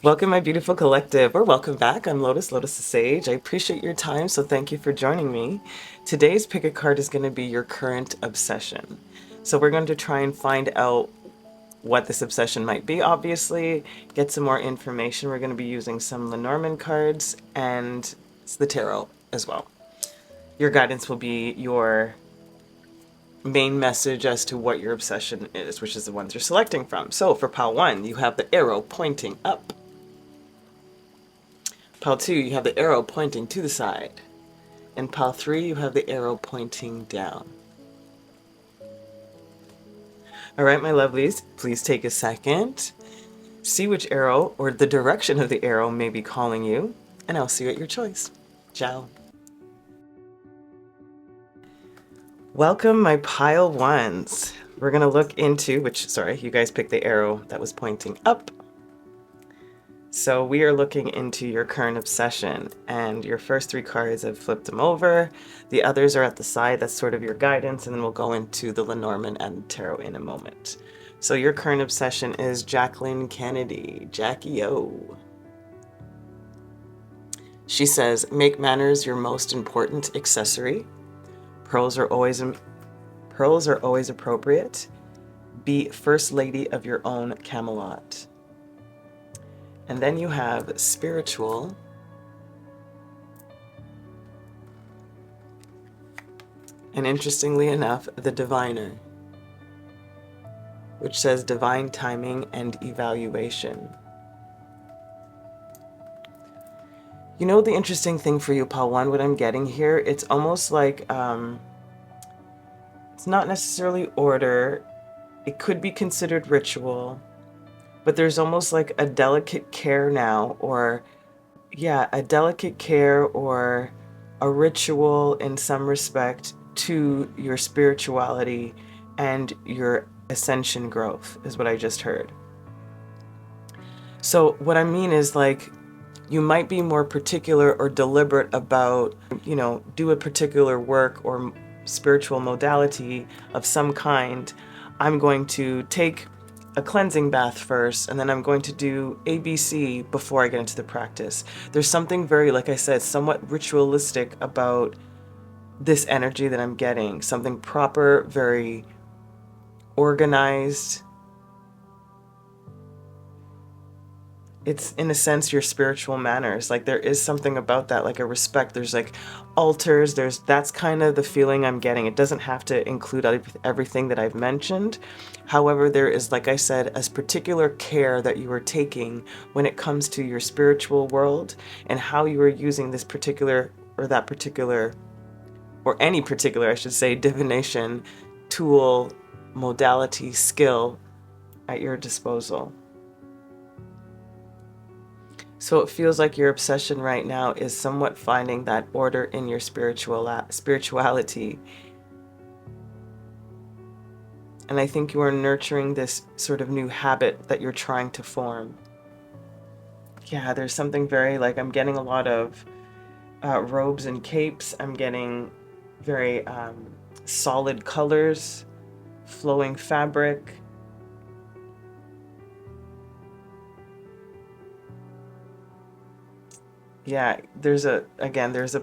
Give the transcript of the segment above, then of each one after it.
Welcome, my beautiful collective, or welcome back. I'm Lotus, Lotus the Sage. I appreciate your time, so thank you for joining me. Today's pick a card is going to be your current obsession. So we're going to try and find out what this obsession might be, obviously, get some more information. We're going to be using some Lenormand cards and the tarot as well. Your guidance will be your main message as to what your obsession is, which is the ones you're selecting from. So for pile 1, you have the arrow pointing up. Pile 2, you have the arrow pointing to the side. In pile 3, you have the arrow pointing down. All right, my lovelies, please take a second. See which arrow or the direction of the arrow may be calling you, and I'll see you at your choice. Ciao. Welcome, my pile 1s. We're going to look into, you guys picked the arrow that was pointing up. So we are looking into your current obsession, and your first 3 cards, I've flipped them over. The others are at the side. That's sort of your guidance, and then we'll go into the Lenormand and tarot in a moment. So your current obsession is Jacqueline Kennedy, Jackie O. She says, make manners your most important accessory. Pearls are always appropriate. Be first lady of your own Camelot. And then you have spiritual. And interestingly enough, the diviner, which says divine timing and evaluation. You know the interesting thing for you, pile 1, what I'm getting here, it's almost like, it's not necessarily order. It could be considered ritual. But there's almost like a delicate care now, or a delicate care or a ritual in some respect to your spirituality and your ascension growth is what I just heard. So what I mean is, like, you might be more particular or deliberate about, do a particular work or spiritual modality of some kind. I'm going to take a cleansing bath first, and then I'm going to do ABC before I get into the practice. There's something very, like I said, somewhat ritualistic about this energy that I'm getting. Something proper, very organized. It's, in a sense, your spiritual manners. Like, there is something about that, like a respect. There's like altars, that's kind of the feeling I'm getting. It doesn't have to include everything that I've mentioned. However, there is, like I said, a particular care that you are taking when it comes to your spiritual world and how you are using this particular, or that particular, or any particular, I should say, divination, tool, modality, skill at your disposal. So it feels like your obsession right now is somewhat finding that order in your spirituality. And I think you are nurturing this sort of new habit that you're trying to form. Yeah, there's something very, like, I'm getting a lot of robes and capes. I'm getting very solid colors, flowing fabric. Yeah, there's a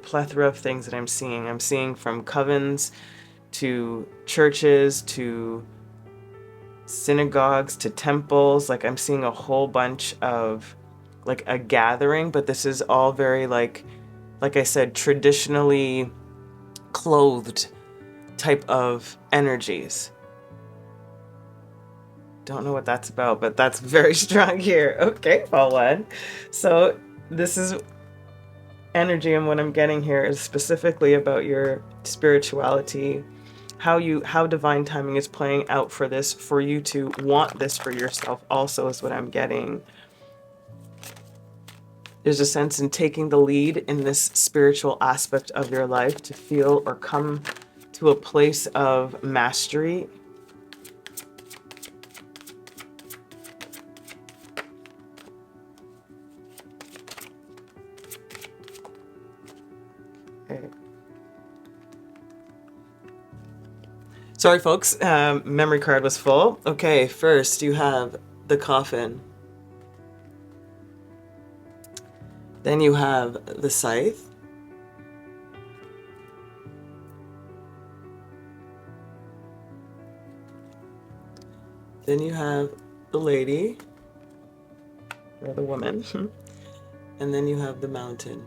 plethora of things that I'm seeing. I'm seeing from covens to churches to synagogues to temples. Like, I'm seeing a whole bunch of, like, a gathering, but this is all very, like I said, traditionally clothed type of energies. Don't know what that's about, but that's very strong here. Okay, pile 1. So this is energy, and what I'm getting here is specifically about your spirituality, how divine timing is playing out for this, for you to want this for yourself also is what I'm getting. There's a sense in taking the lead in this spiritual aspect of your life to feel or come to a place of mastery. Sorry, folks, memory card was full. Okay, first you have the coffin. Then you have the scythe. Then you have the lady, or the woman, and then you have the mountain.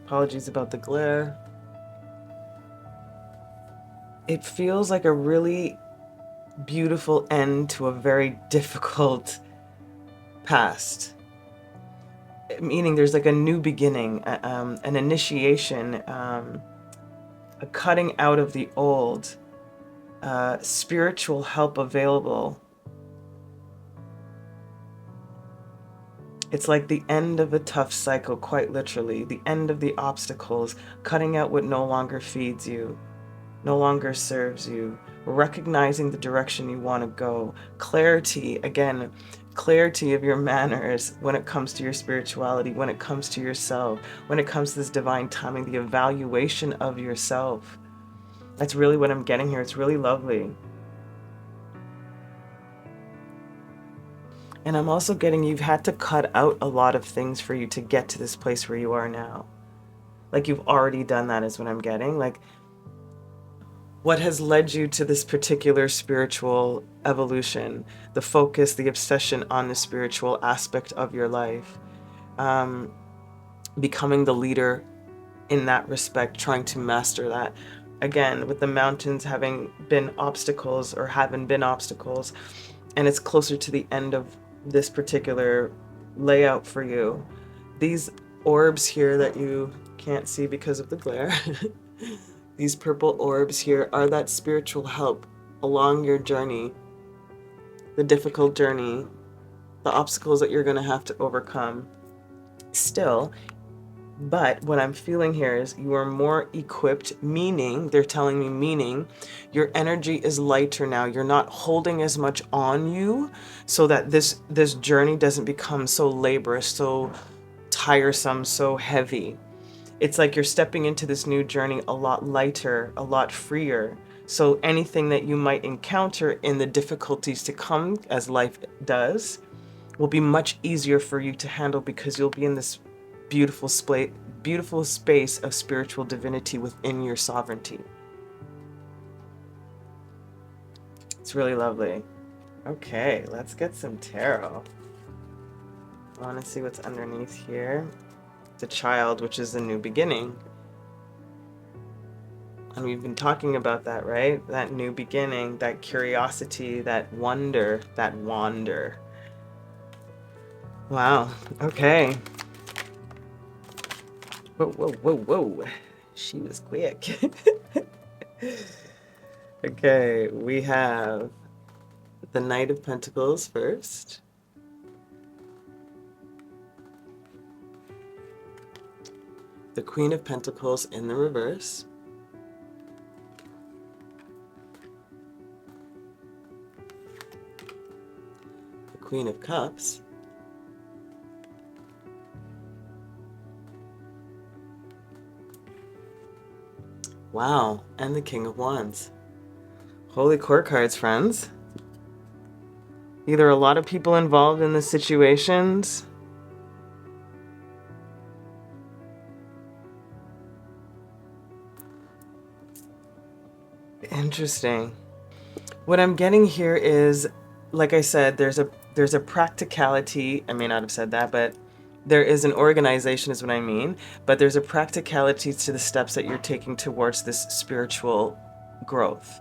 Apologies about the glare. It feels like a really beautiful end to a very difficult past. Meaning there's like a new beginning, an initiation, a cutting out of the old, spiritual help available. It's like the end of a tough cycle, quite literally, the end of the obstacles, cutting out what no longer feeds you, no longer serves you, recognizing the direction you want to go, clarity, again, clarity of your manners when it comes to your spirituality, when it comes to yourself, when it comes to this divine timing, the evaluation of yourself. That's really what I'm getting here. It's really lovely. And I'm also getting you've had to cut out a lot of things for you to get to this place where you are now. Like you've already done that is what I'm getting. Like what has led you to this particular spiritual evolution, the focus, the obsession on the spiritual aspect of your life, becoming the leader in that respect, trying to master that. Again, with the mountains having been obstacles or haven't been obstacles, and it's closer to the end of this particular layout for you. These orbs here that you can't see because of the glare, these purple orbs here are that spiritual help along your journey, the difficult journey, the obstacles that you're going to have to overcome still. But what I'm feeling here is you are more equipped, meaning, they're telling me meaning, your energy is lighter now. You're not holding as much on you so that this journey doesn't become so laborious, so tiresome, so heavy. It's like you're stepping into this new journey a lot lighter, a lot freer. So anything that you might encounter in the difficulties to come, as life does, will be much easier for you to handle because you'll be in this beautiful space of spiritual divinity within your sovereignty. It's really lovely. Okay, let's get some tarot. I want to see what's underneath here. The child, which is the new beginning. And we've been talking about that, right? That new beginning, that curiosity, that wonder, that wander. Wow, okay. Whoa, whoa, whoa, whoa. She was quick. Okay, we have the Knight of Pentacles first. The Queen of Pentacles in the reverse. The Queen of Cups. Wow, and the King of Wands. Holy court cards, friends. Either a lot of people involved in the situations. Interesting. What I'm getting here is, like I said, there's a practicality. I may not have said that, but there is an organization is what I mean, but there's a practicality to the steps that you're taking towards this spiritual growth.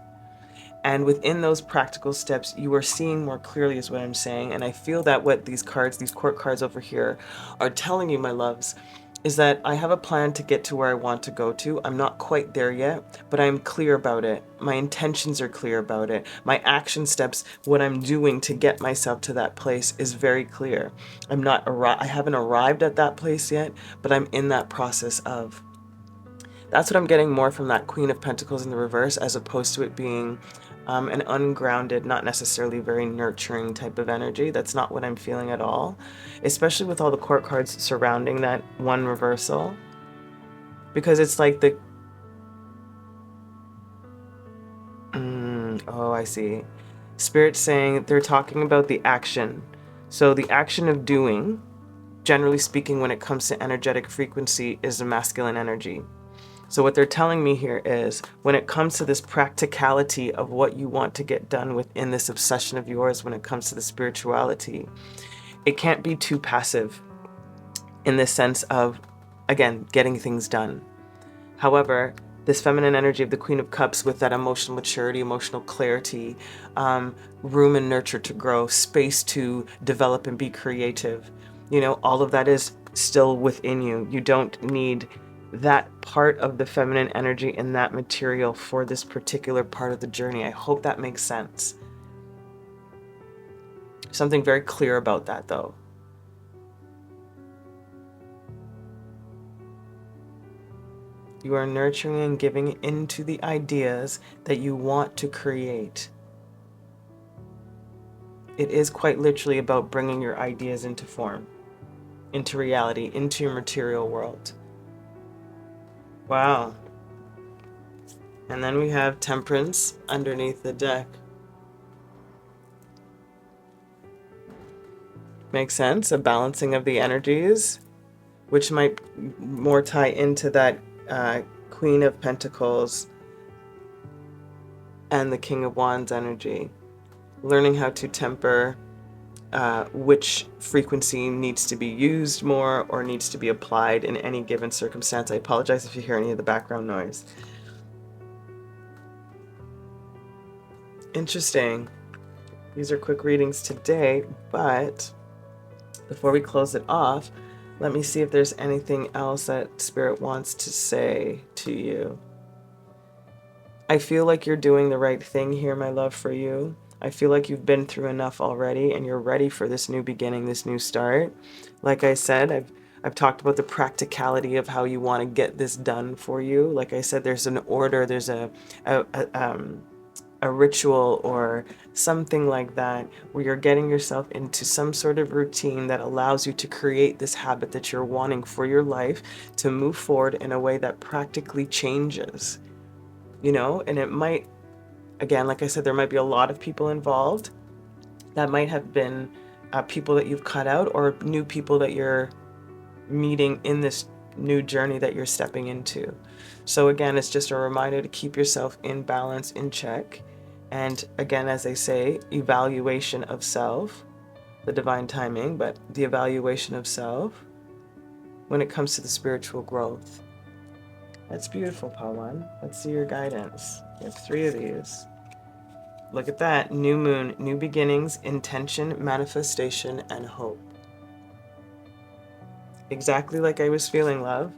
And within those practical steps, you are seeing more clearly is what I'm saying. And I feel that what these cards, these court cards over here are telling you, my loves, is that I have a plan to get to where I want to go to. I'm not quite there yet, but I'm clear about it. My intentions are clear about it. My action steps, what I'm doing to get myself to that place is very clear. I haven't arrived at that place yet, but I'm in that process of. That's what I'm getting more from that Queen of Pentacles in the reverse, as opposed to it being an ungrounded, not necessarily very nurturing type of energy. That's not what I'm feeling at all, especially with all the court cards surrounding that one reversal, because it's like oh, I see. Spirit's saying they're talking about the action. So the action of doing, generally speaking, when it comes to energetic frequency, is a masculine energy. So what they're telling me here is when it comes to this practicality of what you want to get done within this obsession of yours, when it comes to the spirituality, it can't be too passive in the sense of, again, getting things done. However, this feminine energy of the Queen of Cups with that emotional maturity, emotional clarity, room and nurture to grow, space to develop and be creative, you know, all of that is still within you. You don't need that part of the feminine energy in that material for this particular part of the journey. I hope that makes sense. Something very clear about that, though. You are nurturing and giving into the ideas that you want to create. It is quite literally about bringing your ideas into form, into reality, into your material world. Wow. And then we have Temperance underneath the deck. Makes sense, a balancing of the energies, which might more tie into that Queen of Pentacles and the King of Wands energy. Learning how to temper which frequency needs to be used more or needs to be applied in any given circumstance. I apologize if you hear any of the background noise. Interesting. These are quick readings today, but before we close it off, let me see if there's anything else that Spirit wants to say to you. I feel like you're doing the right thing here, my love, for you. I feel like you've been through enough already and you're ready for this new beginning, this new start. Like I said, I've talked about the practicality of how you want to get this done for you. Like I said, there's an order, there's a ritual or something like that, where you're getting yourself into some sort of routine that allows you to create this habit that you're wanting for your life to move forward in a way that practically changes, you know. And it might, again, like I said, there might be a lot of people involved. That might have been people that you've cut out or new people that you're meeting in this new journey that you're stepping into. So again, it's just a reminder to keep yourself in balance, in check. And again, as they say, evaluation of self, the divine timing, but the evaluation of self when it comes to the spiritual growth. That's beautiful, Pawan. Let's see your guidance. You have 3 of these. Look at that. New moon, new beginnings, intention, manifestation, and hope. Exactly like I was feeling, love.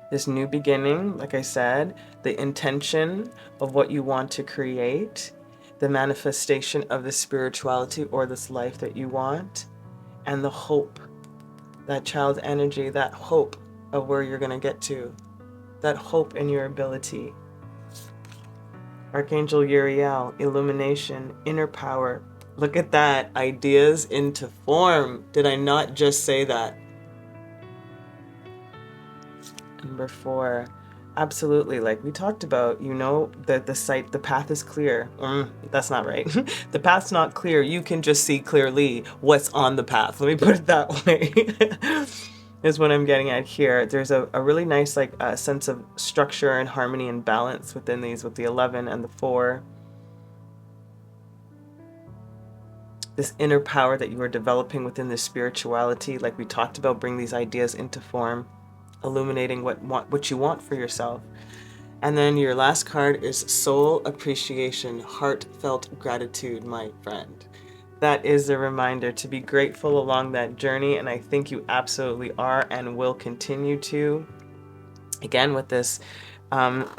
This new beginning, like I said, the intention of what you want to create, the manifestation of the spirituality or this life that you want, and the hope, that child energy, that hope of where you're going to get to, that hope in your ability. Archangel yoυr, illumination, inner power. Look at that, ideas into form. Did I not just say that? Number 4, absolutely, like we talked about, you know, that the path is clear. That's not right. The path's not clear. You can just see clearly what's on the path. Let me put it that way. Is what I'm getting at here. There's a really nice sense of structure and harmony and balance within these, with the 11 and the 4. This inner power that you are developing within this spirituality, like we talked about, bring these ideas into form, illuminating what you want for yourself. And then your last card is soul appreciation, heartfelt gratitude, my friend. That is a reminder to be grateful along that journey, and I think you absolutely are and will continue to. Again, with this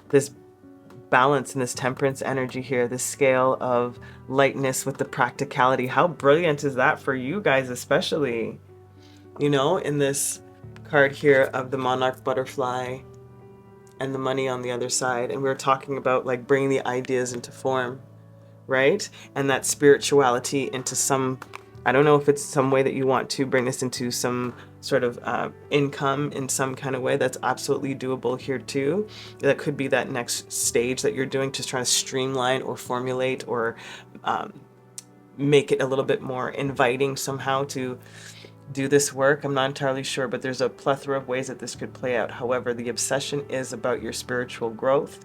this balance and this temperance energy here, this scale of lightness with the practicality. How brilliant is that for you guys, especially, you know, in this card here of the monarch butterfly and the money on the other side. And we were talking about like bringing the ideas into form, right? And that spirituality into some, I don't know if it's some way that you want to bring this into some sort of income in some kind of way, that's absolutely doable here too. That could be that next stage that you're doing, just trying to streamline or formulate or make it a little bit more inviting somehow to do this work. I'm not entirely sure, but there's a plethora of ways that this could play out. However, the obsession is about your spiritual growth.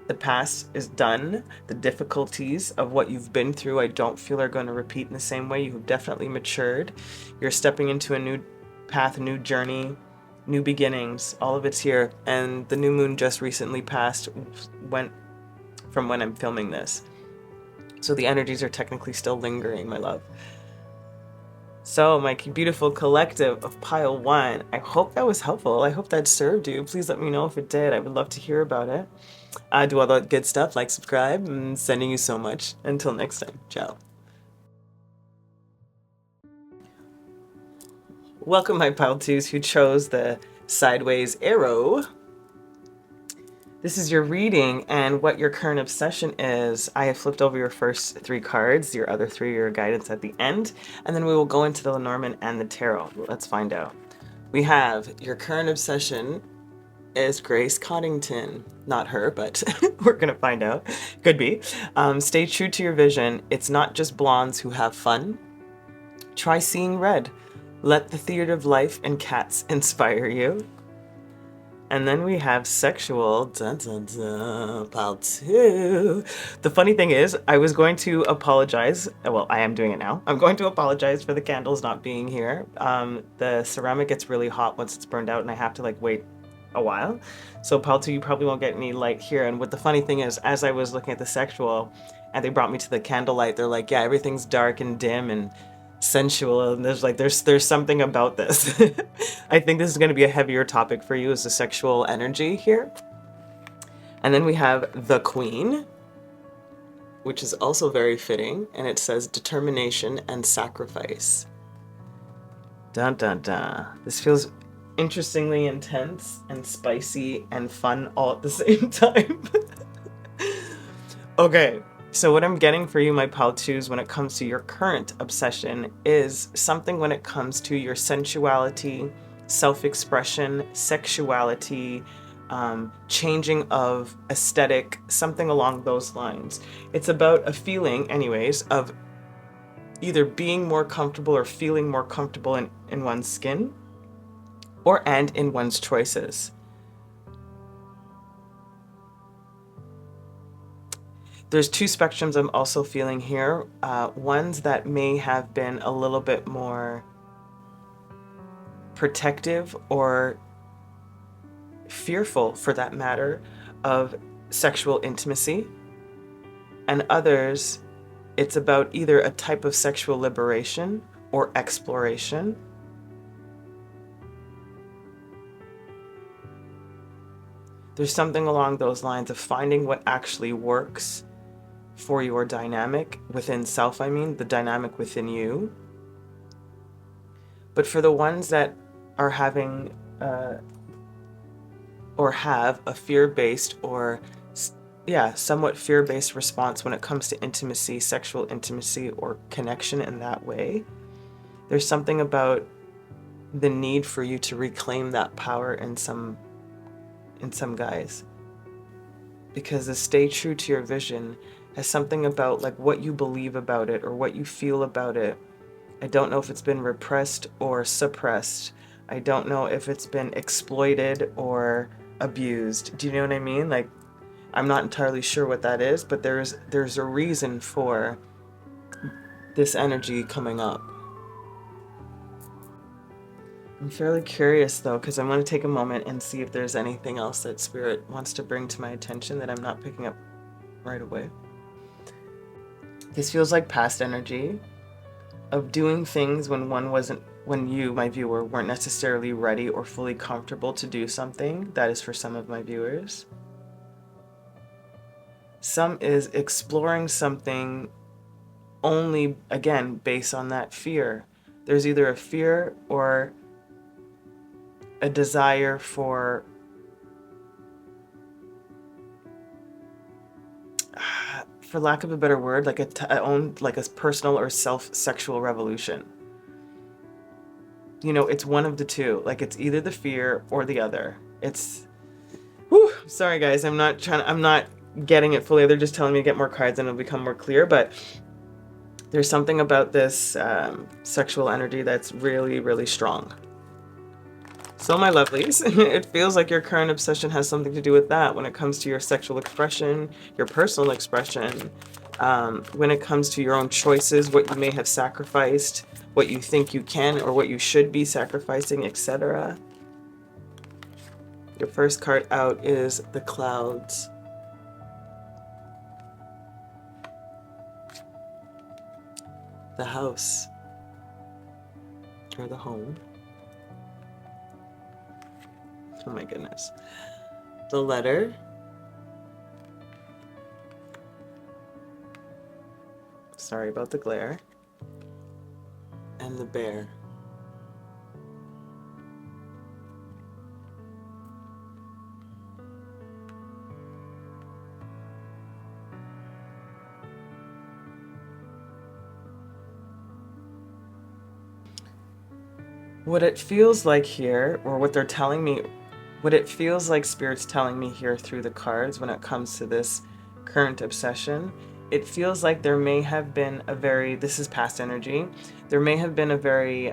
The past is done. The difficulties of what you've been through, I don't feel are going to repeat in the same way. You've definitely matured. You're stepping into a new path, a new journey, new beginnings. All of it's here. And the new moon just recently passed from when I'm filming this. So the energies are technically still lingering, my love. So my beautiful collective of pile 1, I hope that was helpful. I hope that served you. Please let me know if it did. I would love to hear about it. Do all that good stuff, like, subscribe, and sending you so much. Until next time, ciao. Welcome, my pile 2s who chose the sideways arrow. This is your reading and what your current obsession is. I have flipped over your first 3 cards, your other 3 are your guidance at the end, and then we will go into the Lenormand and the Tarot. Let's find out. We have your current obsession is Grace Coddington. Not her, but we're gonna find out. Could be. Stay true to your vision. It's not just blondes who have fun. Try seeing red. Let the theater of life and cats inspire you. And then we have sexual, dun, dun, dun, pile 2. The funny thing is, I was going to apologize. Well, I am doing it now. I'm going to apologize for the candles not being here. The ceramic gets really hot once it's burned out, and I have to like wait a while. So pile 2, you probably won't get any light here. And what the funny thing is, as I was looking at the sexual, and they brought me to the candlelight, they're like, yeah, everything's dark and dim and sensual, and there's something about this. I think this is going to be a heavier topic for you, as the sexual energy here. And then we have the Queen, which is also very fitting, and it says determination and sacrifice. Dun dun dun. This feels interestingly intense and spicy and fun all at the same time. Okay. So what I'm getting for you, my pile 2s, when it comes to your current obsession is something when it comes to your sensuality, self-expression, sexuality, changing of aesthetic, something along those lines. It's about a feeling, anyways, of either being more comfortable or feeling more comfortable in one's skin and in one's choices. There's 2 spectrums I'm also feeling here. Ones that may have been a little bit more protective or fearful, for that matter, of sexual intimacy. And others, it's about either a type of sexual liberation or exploration. There's something along those lines of finding what actually works for your dynamic within self, the dynamic within you. But for the ones that are having or have a fear-based or somewhat fear-based response when it comes to intimacy, sexual intimacy or connection in that way, there's something about the need for you to reclaim that power in some guys. Because the stay true to your vision has something about like what you believe about it or what you feel about it. I don't know if it's been repressed or suppressed. I don't know if it's been exploited or abused. Do you know what I mean? Like, I'm not entirely sure what that is, but there's a reason for this energy coming up. I'm fairly curious though, because I want to take a moment and see if there's anything else that Spirit wants to bring to my attention that I'm not picking up right away. This feels like past energy of doing things when you, my viewer, weren't necessarily ready or fully comfortable to do something. That is for some of my viewers. Some is exploring something only, again, based on that fear. There's either a fear or a desire for lack of a better word, like a personal or self-sexual revolution. you know, it's one of the two. Like, it's either the fear or the other. It's, whew, sorry guys, I'm not getting it fully. They're just telling me to get more cards and it'll become more clear, but there's something about this sexual energy that's really, really strong. So my lovelies, it feels like your current obsession has something to do with that when it comes to your sexual expression, your personal expression, when it comes to your own choices, what you may have sacrificed, what you think you can or what you should be sacrificing, etc. Your first card out is the clouds. The house, or the home. Oh my goodness. The letter. Sorry about the glare. And the bear. What it feels like here, or what they're telling me, what it feels like Spirit's telling me here through the cards when it comes to this current obsession, it feels like there may have been a very, this is past energy, there may have been a very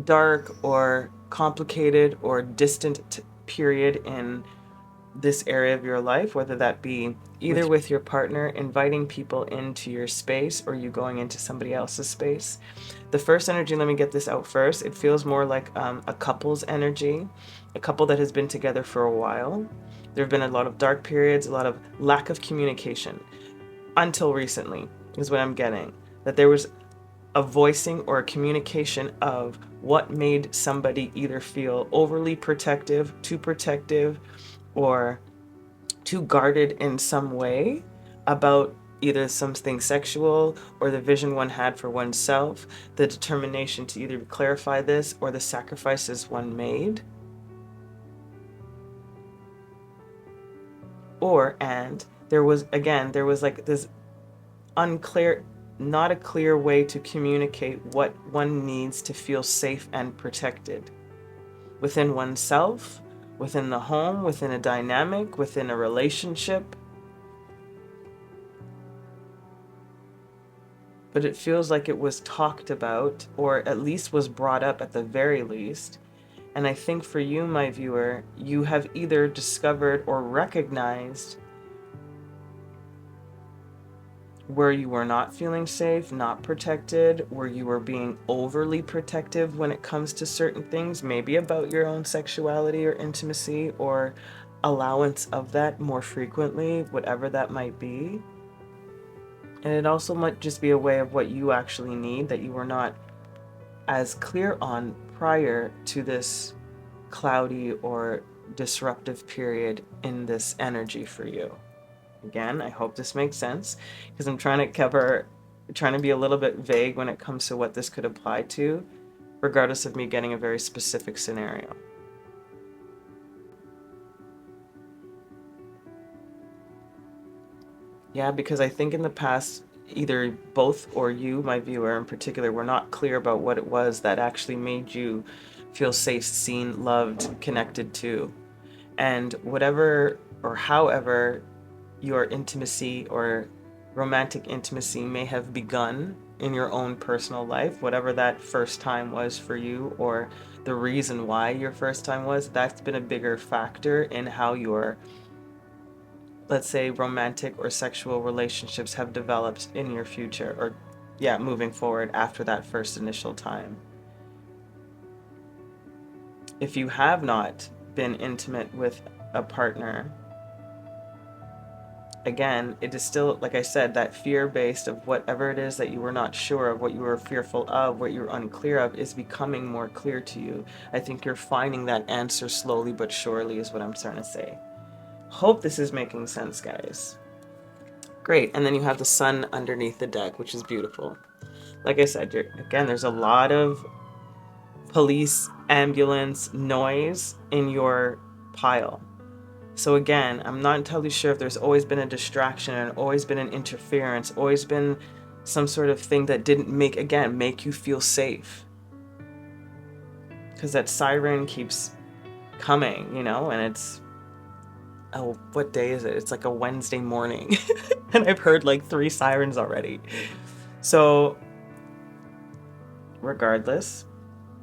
dark or complicated or distant period in this area of your life, whether that be either with your partner inviting people into your space or you going into somebody else's space. The first energy, let me get this out first, it feels more like a couple's energy, a couple that has been together for a while. There have been a lot of dark periods, a lot of lack of communication until recently is what I'm getting, that there was a voicing or a communication of what made somebody either feel overly protective, or too guarded in some way about either something sexual or the vision one had for oneself, the determination to either clarify this or the sacrifices one made. And there was like this unclear, not a clear way to communicate what one needs to feel safe and protected within oneself, within the home, within a dynamic, within a relationship. But it feels like it was talked about, or at least was brought up at the very least. And I think for you, my viewer, you have either discovered or recognized where you were not feeling safe, not protected, where you were being overly protective when it comes to certain things, maybe about your own sexuality or intimacy or allowance of that more frequently, whatever that might be. And it also might just be a way of what you actually need that you were not as clear on prior to this cloudy or disruptive period in this energy for you. Again, I hope this makes sense because I'm trying to be a little bit vague when it comes to what this could apply to, regardless of me getting a very specific scenario. Yeah, because I think in the past, either both or you, my viewer in particular, were not clear about what it was that actually made you feel safe, seen, loved, connected to. And whatever or however your intimacy or romantic intimacy may have begun in your own personal life, whatever that first time was for you or the reason why your first time was, that's been a bigger factor in how your, let's say, romantic or sexual relationships have developed in your future, or yeah, moving forward after that first initial time. If you have not been intimate with a partner, again, it is still, like I said, that fear-based of whatever it is that you were not sure of, what you were fearful of, what you were unclear of, is becoming more clear to you. I think you're finding that answer slowly but surely is what I'm trying to say. Hope this is making sense, guys. Great, and then you have the sun underneath the deck, which is beautiful. Like I said, again, there's a lot of police, ambulance noise in your pile. So again, I'm not entirely sure if there's always been a distraction and always been an interference, always been some sort of thing that didn't make you feel safe. because that siren keeps coming, you know, and it's, oh, what day is it? It's like a Wednesday morning and I've heard like 3 sirens already. So regardless,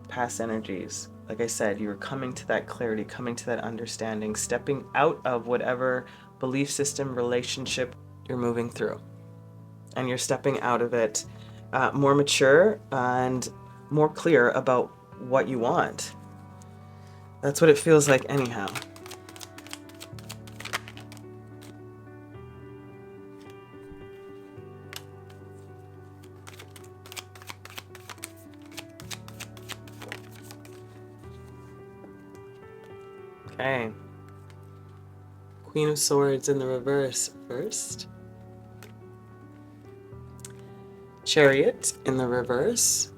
past energies, like I said, you're coming to that clarity, coming to that understanding, stepping out of whatever belief system, relationship you're moving through. And you're stepping out of it more mature and more clear about what you want. That's what it feels like anyhow. Okay. Queen of Swords in the reverse first. Chariot in the reverse.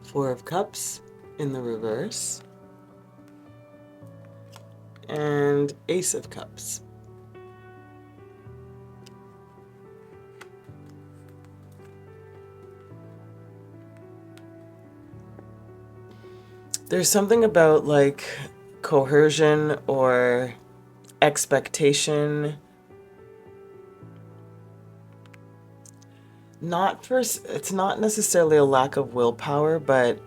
Four of Cups in the reverse. And Ace of Cups. There's something about like coercion or expectation. It's not necessarily a lack of willpower, but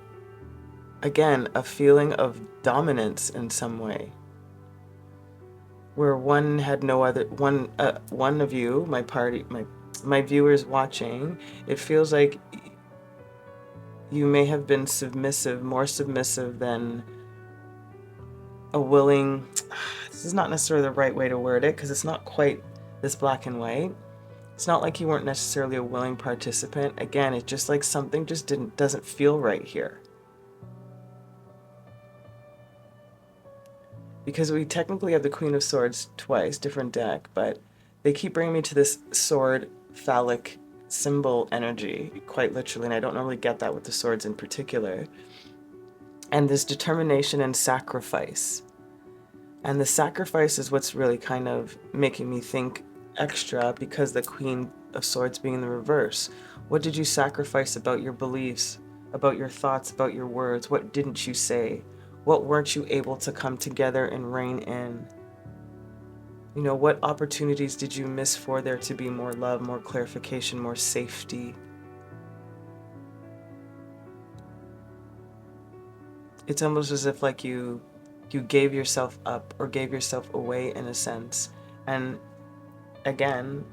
again, a feeling of dominance in some way. Where one had no other, one of you, my viewers watching, it feels like you may have been submissive, more submissive than a willing, this is not necessarily the right way to word it because it's not quite this black and white. It's not like you weren't necessarily a willing participant. Again, it's just like something just doesn't feel right here. Because we technically have the Queen of Swords twice, different deck, but they keep bringing me to this sword phallic symbol energy, quite literally, and I don't normally get that with the swords in particular. And this determination and sacrifice. And the sacrifice is what's really kind of making me think extra, because the Queen of Swords being in the reverse. What did you sacrifice about your beliefs, about your thoughts, about your words? What didn't you say? What weren't you able to come together and rein in? You know, what opportunities did you miss for there to be more love, more clarification, more safety? It's almost as if like you gave yourself up or gave yourself away in a sense. And again,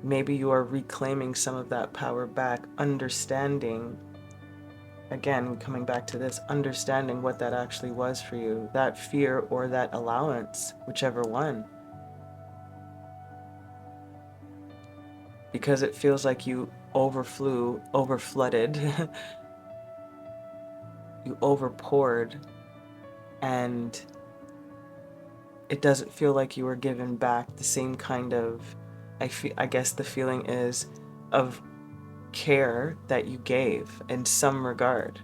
maybe you are reclaiming some of that power back, understanding, again, coming back to this, understanding what that actually was for you, that fear or that allowance, whichever one. Because it feels like you overflooded, you overpoured, and it doesn't feel like you were given back the same kind of, I guess the feeling is, of care that you gave in some regard.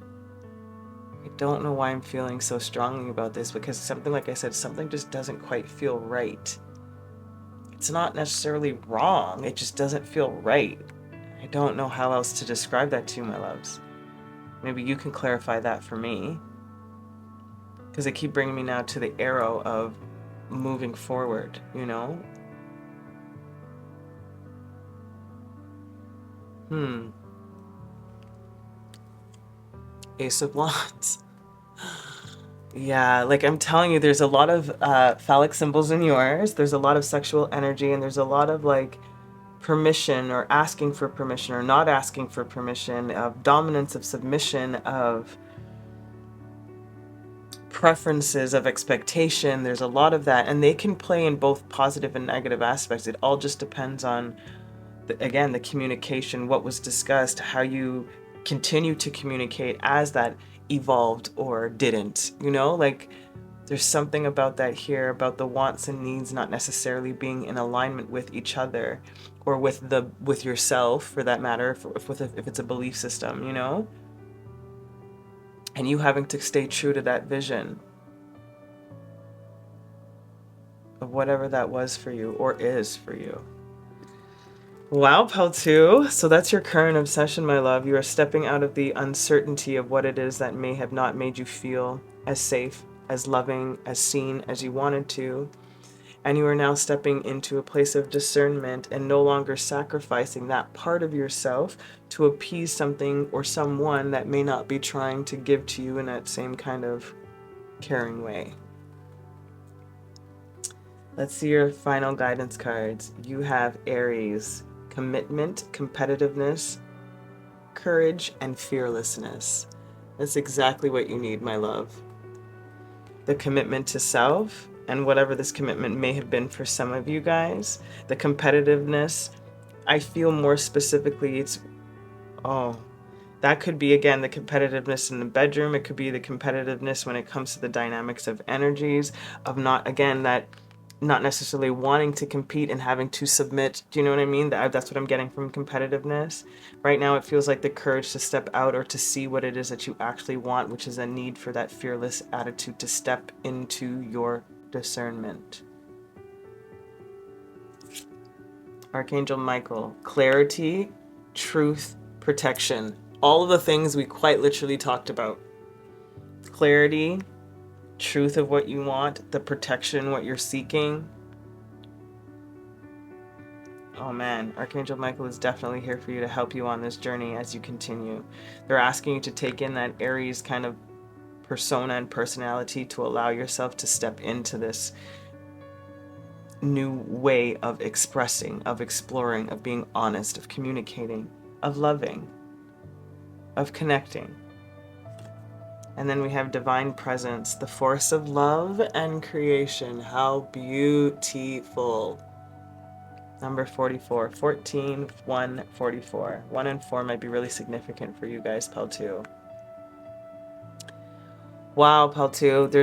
I don't know why I'm feeling so strongly about this, because something, like I said, something just doesn't quite feel right. It's not necessarily wrong, it just doesn't feel right. I don't know how else to describe that to you, my loves. Maybe you can clarify that for me, because they keep bringing me now to the arrow of moving forward, you know? Ace of Wands. Yeah, like I'm telling you, there's a lot of phallic symbols in yours. There's a lot of sexual energy, and there's a lot of like permission or asking for permission or not asking for permission, of dominance, of submission, of preferences, of expectation. There's a lot of that, and they can play in both positive and negative aspects. It all just depends on, again, the communication, what was discussed, how you continue to communicate as that evolved or didn't, you know? Like, there's something about that here, about the wants and needs not necessarily being in alignment with each other, or with yourself, for that matter, if it's a belief system, you know? And you having to stay true to that vision of whatever that was for you or is for you. Wow, Pal2. So that's your current obsession, my love. You are stepping out of the uncertainty of what it is that may have not made you feel as safe, as loving, as seen as you wanted to. And you are now stepping into a place of discernment and no longer sacrificing that part of yourself to appease something or someone that may not be trying to give to you in that same kind of caring way. Let's see your final guidance cards. You have Aries, commitment, competitiveness, courage, and fearlessness. That's exactly what you need, my love. The commitment to self, and whatever this commitment may have been for some of you guys. The competitiveness, I feel more specifically that could be, again, the competitiveness in the bedroom. It could be the competitiveness when it comes to the dynamics of energies, of not necessarily wanting to compete and having to submit. Do you know what I mean? That's what I'm getting from competitiveness. Right now, it feels like the courage to step out or to see what it is that you actually want, which is a need for that fearless attitude to step into your discernment. Archangel Michael, clarity, truth, protection. All of the things we quite literally talked about. Clarity, truth of what you want, the protection, what you're seeking. Oh man, Archangel Michael is definitely here for you to help you on this journey as you continue. They're asking you to take in that Aries kind of persona and personality to allow yourself to step into this new way of expressing, of exploring, of being honest, of communicating, of loving, of connecting. And then we have divine presence, the force of love and creation. How beautiful. Number 44, 14, 1, 44. 1 and 4 might be really significant for you guys, Pal2. Wow, Pal2,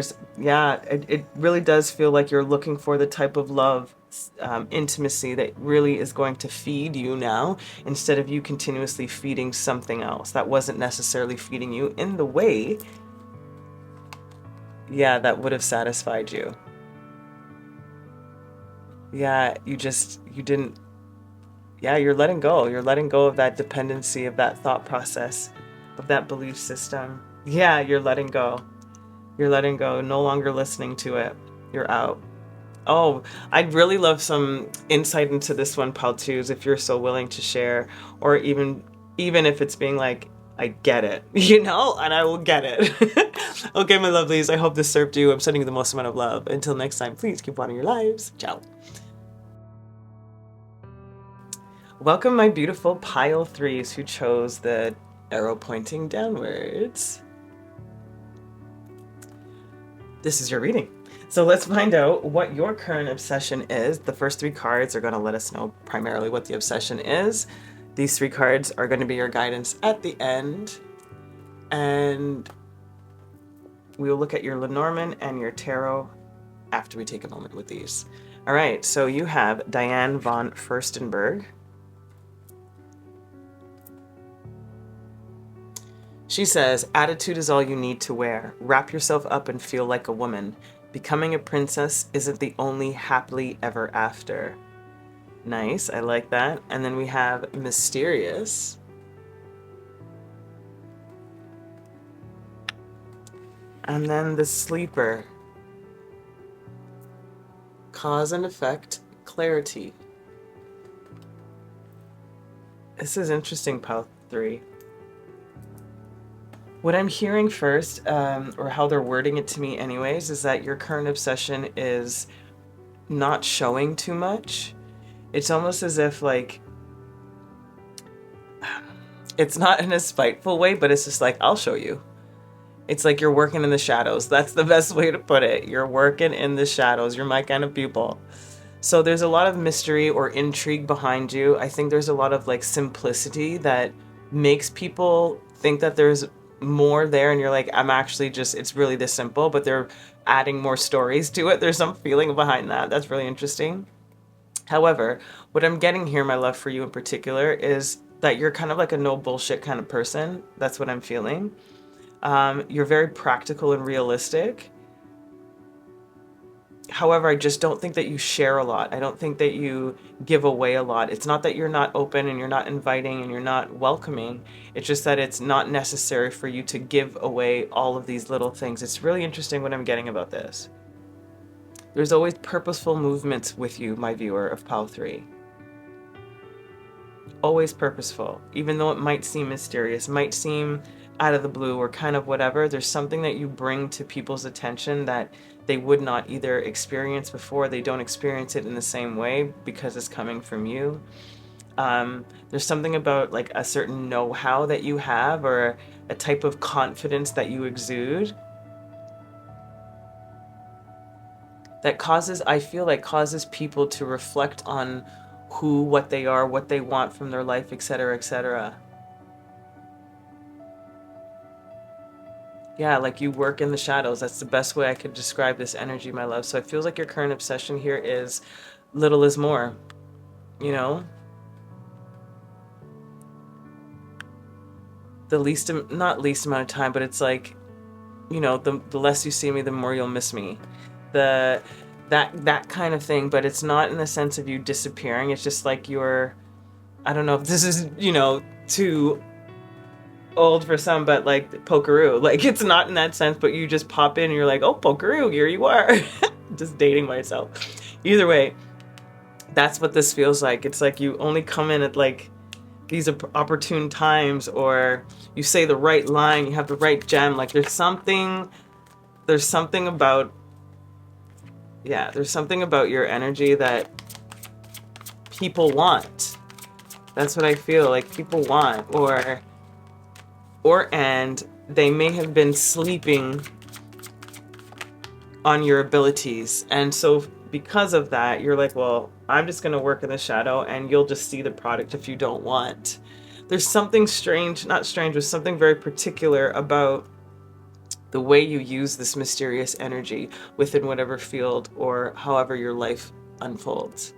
it really does feel like you're looking for the type of love, intimacy that really is going to feed you now, instead of you continuously feeding something else that wasn't necessarily feeding you in the way, that would have satisfied you. You're letting go. You're letting go of that dependency, of that thought process, of that belief system. You're letting go. You're letting go, no longer listening to it. You're out. Oh, I'd really love some insight into this one, Pal2s, if you're so willing to share, or even if it's being like, I get it, and I will get it. Okay, my lovelies, I hope this served you. I'm sending you the most amount of love. Until next time, please keep wanting your lives. Ciao. Welcome, my beautiful pile 3s who chose the arrow pointing downwards. This is your reading. So let's find out what your current obsession is. The first 3 cards are going to let us know primarily what the obsession is. These 3 cards are going to be your guidance at the end. And we will look at your Lenormand and your tarot after we take a moment with these. All right, so you have Diane von Furstenberg. She says, attitude is all you need to wear. Wrap yourself up and feel like a woman. Becoming a princess isn't the only happily ever after. Nice, I like that. And then we have mysterious. And then the sleeper. Cause and effect, clarity. This is interesting, Pal 3. What I'm hearing first, or how they're wording it to me anyways, is that your current obsession is not showing too much. It's almost as if, like, it's not in a spiteful way, but it's just like, I'll show you. It's like you're working in the shadows. That's the best way to put it. You're working in the shadows. You're my kind of people. So there's a lot of mystery or intrigue behind you. I think there's a lot of, like, simplicity that makes people think that there's more there, and you're like, I'm actually just, it's really this simple, but they're adding more stories to it. There's some feeling behind that. That's really interesting. However, what I'm getting here, my love, for you in particular, is that you're kind of like a no bullshit kind of person. That's what I'm feeling. You're very practical and realistic. However, I just don't think that you share a lot. I don't think that you give away a lot. It's not that you're not open and you're not inviting and you're not welcoming. It's just that it's not necessary for you to give away all of these little things. It's really interesting what I'm getting about this. There's always purposeful movements with you, my viewer of Pile 3. Always purposeful. Even though it might seem mysterious, might seem out of the blue or kind of whatever, there's something that you bring to people's attention that they would not either experience before. They don't experience it in the same way because it's coming from you. There's something about like a certain know-how that you have, or a type of confidence that you exude, that causes, I feel like causes people to reflect on who, what they are, what they want from their life, etc., etc. Yeah, like you work in the shadows. That's the best way I could describe this energy, my love. So it feels like your current obsession here is little is more, you know? The least, not least amount of time, but it's like, you know, the less you see me, the more you'll miss me. That kind of thing, but it's not in the sense of you disappearing. It's just like you're, I don't know if this is, you know, too old for some, but like pokeroo, like it's not in that sense, but you just pop in and you're like, oh, pokeroo, here you are. Just dating myself. Either way, that's what this feels like. It's like you only come in at like these opportune times, or you say the right line, you have the right gem. Like there's something about, yeah, there's something about your energy that people want. That's what I feel like people want, and they may have been sleeping on your abilities. And so because of that, you're like, well, I'm just going to work in the shadow and you'll just see the product if you don't want. There's something strange, not strange, but something very particular about the way you use this mysterious energy within whatever field or however your life unfolds.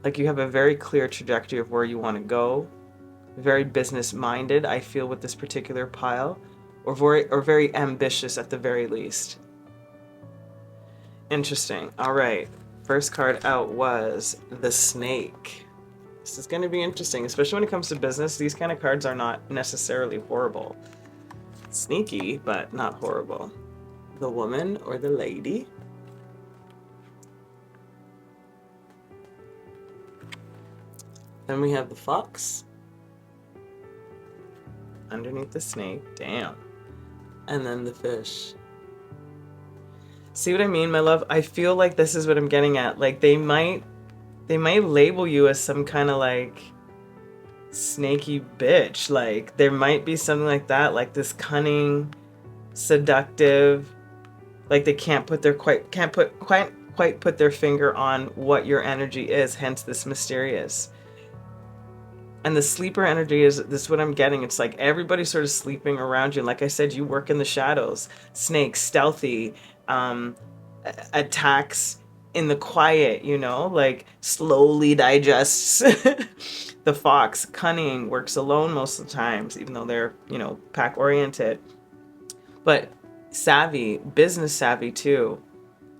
Like you have a very clear trajectory of where you want to go. Very business-minded, I feel, with this particular pile, or very ambitious at the very least. Interesting. All right. First card out was the snake. This is going to be interesting, especially when it comes to business. These kind of cards are not necessarily horrible. Sneaky, but not horrible. The woman or the lady. Then we have the fox. Underneath the snake, damn. And then the fish. See what I mean, my love? I feel like this is what I'm getting at. Like they might label you as some kind of like snaky bitch. Like there might be something like that, like this cunning, seductive. Like they can't quite put their finger on what your energy is. Hence this mysterious. And the sleeper energy is, this is what I'm getting. It's like everybody's sort of sleeping around you. And like I said, you work in the shadows. Snake, stealthy, attacks in the quiet, you know, like slowly digests. The fox, cunning, works alone most of the times, even though they're, you know, pack oriented. But savvy, business savvy too.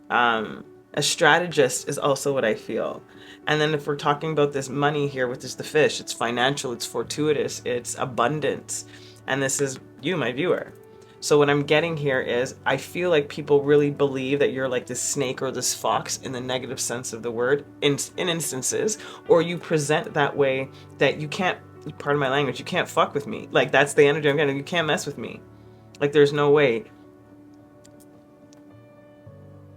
A strategist is also what I feel. And then if we're talking about this money here, which is the fish, it's financial, it's fortuitous, it's abundance. And this is you, my viewer. So what I'm getting here is I feel like people really believe that you're like this snake or this fox in the negative sense of the word in instances, or you present that way that you can't, pardon my language, you can't fuck with me. Like that's the energy I'm getting. You can't mess with me. Like there's no way.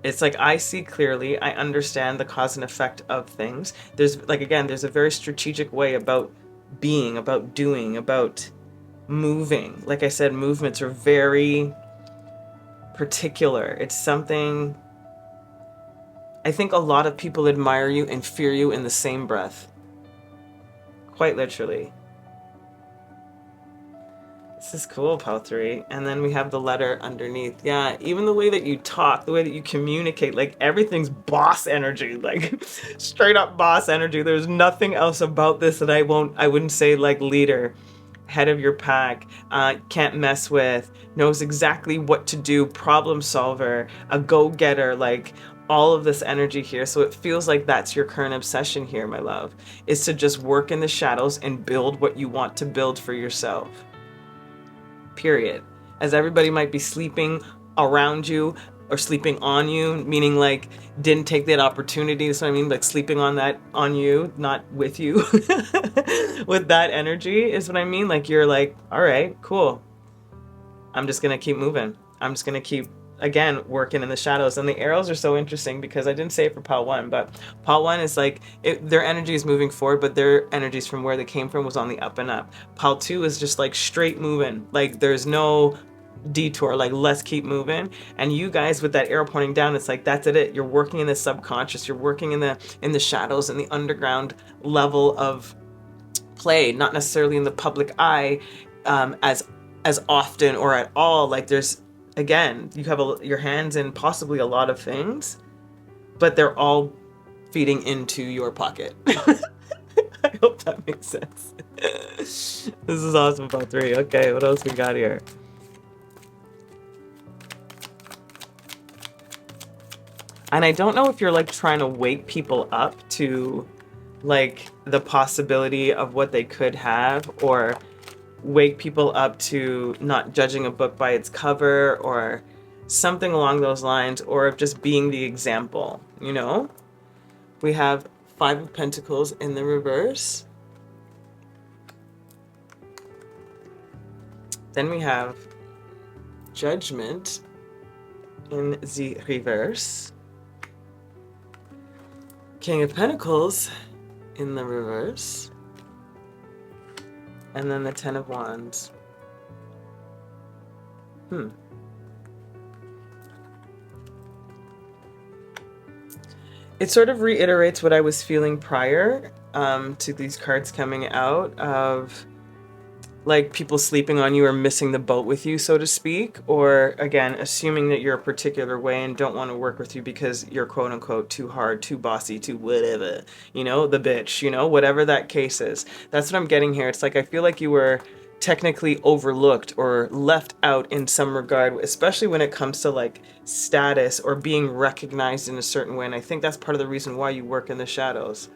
It's like I see clearly, I understand the cause and effect of things. There's like, again, there's a very strategic way about being, about doing, about moving. Like I said, movements are very particular. It's something, I think a lot of people admire you and fear you in the same breath. Quite literally. This is cool, Pile 3. And then we have the letter underneath. Yeah, even the way that you talk, the way that you communicate, like everything's boss energy, like straight up boss energy. There's nothing else about this that I wouldn't say like leader. head of your pack, can't mess with, knows exactly what to do, problem solver, a go-getter, like all of this energy here. So it feels like that's your current obsession here, my love, is to just work in the shadows and build what you want to build for yourself. Period. As everybody might be sleeping around you or sleeping on you, meaning like didn't take that opportunity. That's what I mean, like sleeping on you, not with you. With that energy is what I mean. Like you're like, all right, cool. I'm just gonna keep moving. I'm just gonna keep, again, working in the shadows. And the arrows are so interesting because I didn't say it for pile 1, but pile 1 is like, their energy is moving forward, but their energies from where they came from was on the up and up. Pile 2 is just like straight moving. Like there's no detour, like let's keep moving. And you guys with that arrow pointing down, it's like that's it. You're working in the subconscious, you're working in the shadows, in the underground level of play, not necessarily in the public eye as often or at all. Like there's, again, you have your hands in possibly a lot of things, but they're all feeding into your pocket. I hope that makes sense. This is awesome. About 3. Okay, what else we got here? And I don't know if you're like trying to wake people up to like the possibility of what they could have, or wake people up to not judging a book by its cover or something along those lines, or of just being the example, you know? We have 5 of Pentacles in the reverse. Then we have Judgment in the reverse. King of Pentacles in the reverse. And then the 10 of Wands. It sort of reiterates what I was feeling prior to these cards coming out, of like people sleeping on you or missing the boat with you, so to speak, or again, assuming that you're a particular way and don't want to work with you because you're quote unquote too hard, too bossy, too whatever, you know, the bitch, you know, whatever that case is. That's what I'm getting here. It's like, I feel like you were technically overlooked or left out in some regard, especially when it comes to like status or being recognized in a certain way. And I think that's part of the reason why you work in the shadows.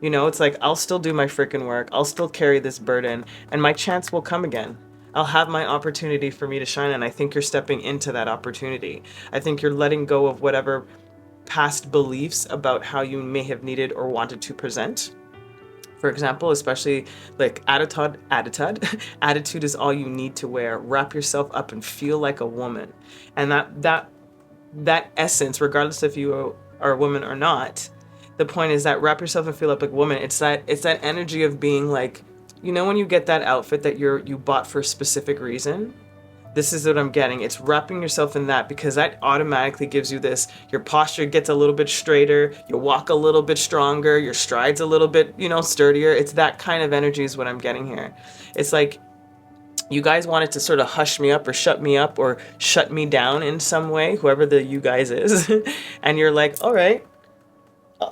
You know, it's like, I'll still do my freaking work. I'll still carry this burden, and my chance will come again. I'll have my opportunity for me to shine, and I think you're stepping into that opportunity. I think you're letting go of whatever past beliefs about how you may have needed or wanted to present. For example, especially like attitude is all you need to wear. Wrap yourself up and feel like a woman. And that essence, regardless if you are a woman or not, the point is that wrap yourself and feel up like a woman. It's that energy of being like, you know, when you get that outfit that you bought for a specific reason. This is what I'm getting. It's wrapping yourself in that, because that automatically gives you this, your posture gets a little bit straighter, you walk a little bit stronger, your stride's a little bit, you know, sturdier. It's that kind of energy is what I'm getting here. It's like you guys wanted to sort of hush me up or shut me down in some way, whoever the you guys is. And you're like, all right,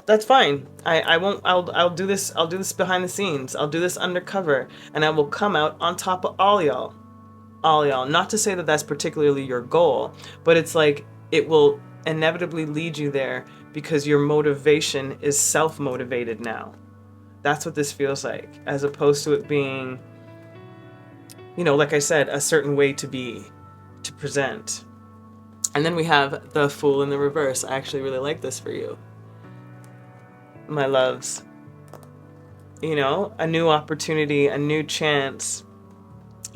that's fine. I won't, I'll do this behind the scenes. I'll do this undercover, and I will come out on top of all y'all. Not to say that that's particularly your goal, but it's like it will inevitably lead you there because your motivation is self-motivated now. That's what this feels like, as opposed to it being, you know, like I said, a certain way to be, to present. And then we have the Fool in the reverse. I actually really like this for you, my loves. You know, a new opportunity, a new chance.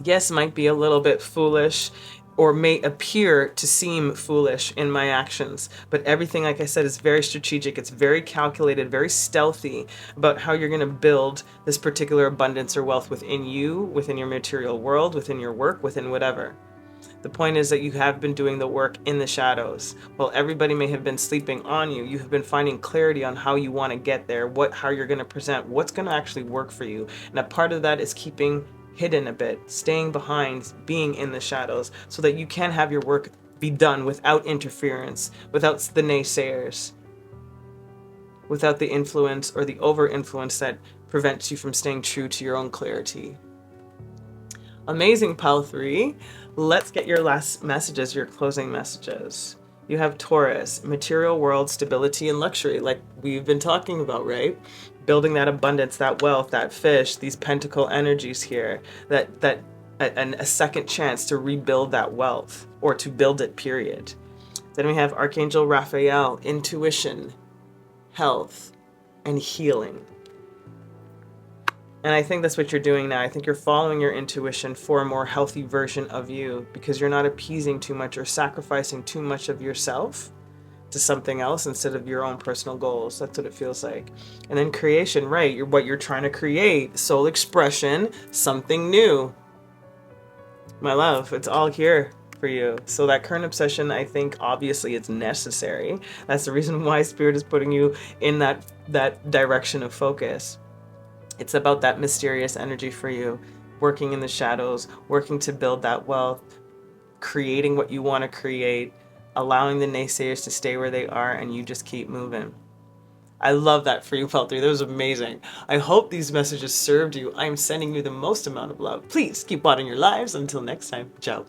Yes, might be a little bit foolish, or may appear to seem foolish in my actions, but everything, like I said, is very strategic. It's very calculated, very stealthy about how you're going to build this particular abundance or wealth within you, within your material world, within your work, within whatever. The point is that you have been doing the work in the shadows. While everybody may have been sleeping on you, you have been finding clarity on how you want to get there, how you're going to present, what's going to actually work for you. And a part of that is keeping hidden a bit, staying behind, being in the shadows, so that you can have your work be done without interference, without the naysayers, without the influence or the over-influence that prevents you from staying true to your own clarity. Amazing, pile 3. Let's get your last messages, your closing messages. You have Taurus, material world, stability and luxury, like we've been talking about, right? Building that abundance, that wealth, that fish, these pentacle energies here, and a second chance to rebuild that wealth, or to build it, period. Then we have Archangel Raphael, intuition, health, and healing. And I think that's what you're doing now. I think you're following your intuition for a more healthy version of you, because you're not appeasing too much or sacrificing too much of yourself to something else instead of your own personal goals. That's what it feels like. And then creation, right? What you're trying to create, soul expression, something new. My love, it's all here for you. So that current obsession, I think obviously it's necessary. That's the reason why Spirit is putting you in that direction of focus. It's about that mysterious energy for you, working in the shadows, working to build that wealth, creating what you want to create, allowing the naysayers to stay where they are, and you just keep moving. I love that for you, pile 3. That was amazing. I hope these messages served you. I'm sending you the most amount of love. Please keep watering your lives. Until next time, ciao.